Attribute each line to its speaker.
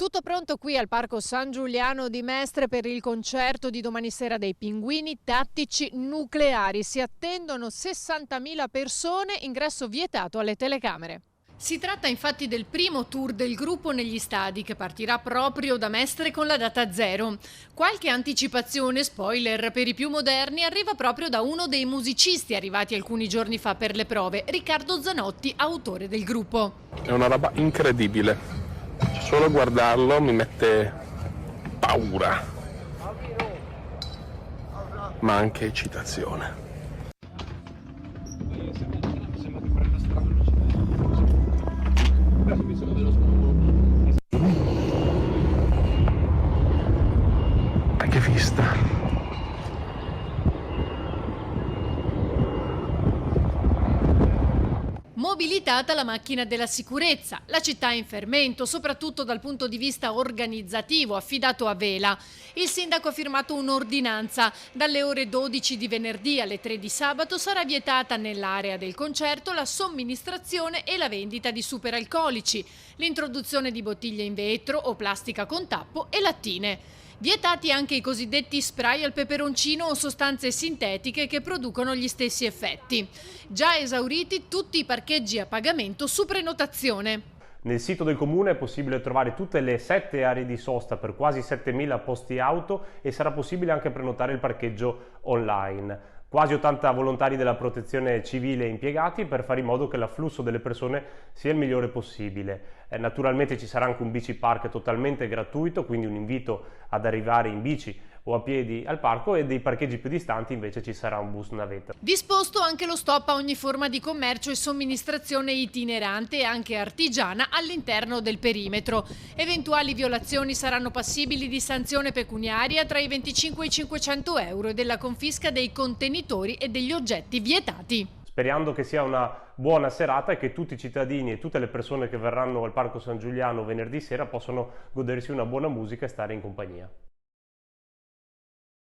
Speaker 1: Tutto pronto qui al Parco San Giuliano di Mestre per il concerto di domani sera dei Pinguini Tattici Nucleari. Si attendono 60.000 persone, ingresso vietato alle telecamere. Si tratta infatti del primo tour del gruppo negli stadi che partirà proprio da Mestre con la data 0. Qualche anticipazione, spoiler per i più moderni, arriva proprio da uno dei musicisti arrivati alcuni giorni fa per le prove, Riccardo Zanotti, autore del gruppo.
Speaker 2: È una roba incredibile. Solo guardarlo mi mette paura, ma anche eccitazione. Ma che vista!
Speaker 1: Mobilitata la macchina della sicurezza, la città è in fermento, soprattutto dal punto di vista organizzativo, affidato a Vela. Il sindaco ha firmato un'ordinanza. Dalle ore 12 di venerdì alle 3 di sabato sarà vietata nell'area del concerto la somministrazione e la vendita di superalcolici, l'introduzione di bottiglie in vetro o plastica con tappo e lattine. Vietati anche i cosiddetti spray al peperoncino o sostanze sintetiche che producono gli stessi effetti. Già esauriti tutti i parcheggi a pagamento su prenotazione.
Speaker 3: Nel sito del comune è possibile trovare tutte le 7 aree di sosta per quasi 7.000 posti auto e sarà possibile anche prenotare il parcheggio online. Quasi 80 volontari della protezione civile impiegati per fare in modo che l'afflusso delle persone sia il migliore possibile. Naturalmente ci sarà anche un bici park totalmente gratuito, quindi un invito ad arrivare in bici o a piedi al parco, e dei parcheggi più distanti invece ci sarà un bus navetta.
Speaker 1: Disposto anche lo stop a ogni forma di commercio e somministrazione itinerante e anche artigiana all'interno del perimetro. Eventuali violazioni saranno passibili di sanzione pecuniaria tra i 25 e i 500 euro e della confisca dei contenitori e degli oggetti vietati.
Speaker 3: Sperando che sia una buona serata e che tutti i cittadini e tutte le persone che verranno al Parco San Giuliano venerdì sera possano godersi una buona musica e stare in compagnia.